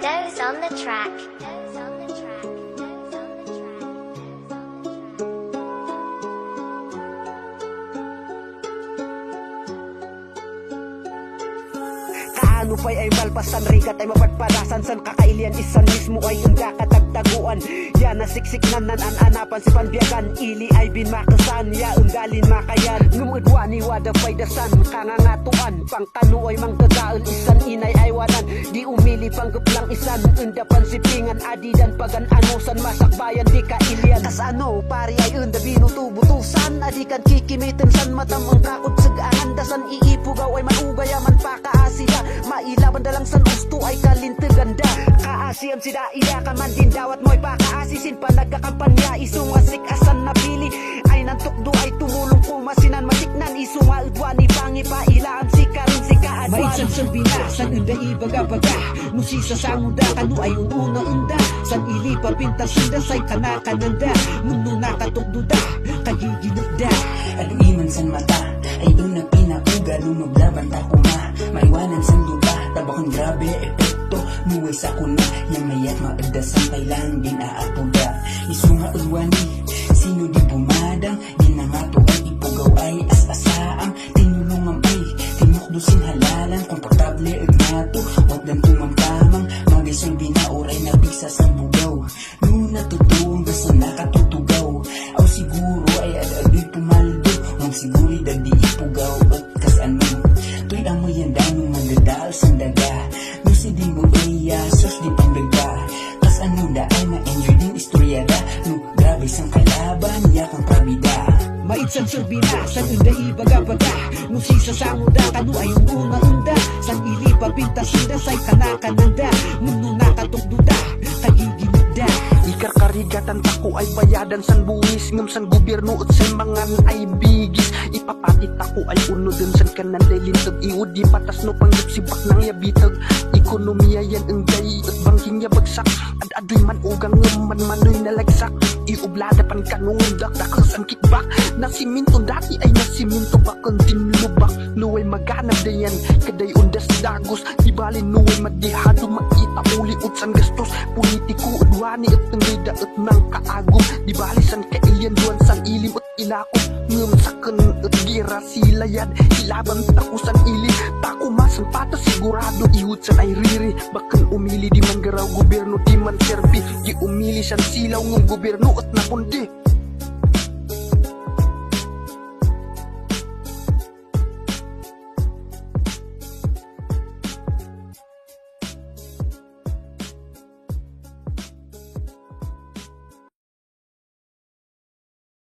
Doze on the track. Kaano pa'y ay malpasan, rigat ay mapagparasan, san kakailian isan mismo ay unda katagtaguan. Yan nasiksik nan anapan si panbiyagan, ili ay binmakasan, ya undalin makayan. Ngumudwani wada pa'y dasan, kangangatuan, pangkano ay manggagaal, isan inay ay wanan. Di umili panggaplang isan, unda pansipingan, adidan pagan anusan, masakbayan di kailian. Tas ano, pari ay unda binutubutusan, adikan kikimitin san matamang kakot sagaan, dasan iipugaw ay manugayaman pa kaasila. Mailaban dalang san usto ay kalintaganda. Kaasiam si daila ka man din dawat mo'y pakaasisin pa nagkakampanya. Isungasik asan napili ay nantukdo ay tumulong kumasinan masiknan. Isunga udwani pangi pa ilaan si karin si kaadwan. Maitsan san binasan unda ibaga-baga, musisa sa muda kanu ay una-unda. San ili papintas unda say kanakananda, mundo nakatukduda kagiginugda. Aluiman san mata ay una pinakuga, lumaglaban ta kuma maiwanan san duga, tabakon grabe epekto nuway sa kuna. Yang mayat maagdasan kailang din aapuga. Isunga udwani sino di bumadang, di na nga to ay ipugaw ay as-asaang. Tinulungan ay tinukdusin halalan, komportable agnato wag dan tumamtamang magisulbi na oray na pisa sa bugaw. Nuna tutuong basta nakatutugaw, aw siguro ay adadig pumaldo, mong siguri dagdi ipugaw at kas ano. Tuy amoy yan daming magdadaal sandaga, nusi di mo iya sos di pangdaga. Kas ano da ay ma-enjoy din istoryada, no grabe sang kalaban yakang prabida. Maitsan surbina, san unda ibaga-baga, musisa sa muda kanu ay una-unda. San ili papintas unda say kanakananda, mundo nakatukduda kagiginugda. Ikarkarigatan tako ay bayadan san buwis, ngam san gobyerno at san mangan ay bigis. Ipapatit ako ay uno dun san kananday lintag, iud di patas no panggipsibak ng yabitag. Ekonomiya yan ang day at bangking yabagsak, ad-adoy man ugang ngaman manoy nalagsak. Iublada pan kanungon dakdakas ang kickback, nasiminto dati ay nasiminto bakang dinlubak. Nuway maganap dayan kaday undas dagos, di bali nuway madihado makita uli utsan gastos. Politiko udwani at nangrida at nang kaagom, di bali san kailian duan san ilim at ilakop. Ngam saken at gira silayan, ilaban takusan ilim tako masan pata sigurado iud san ay riri. Bakan umili di man garaw gobyerno di man serbi, di umili san silaw ng gobyerno at napundi.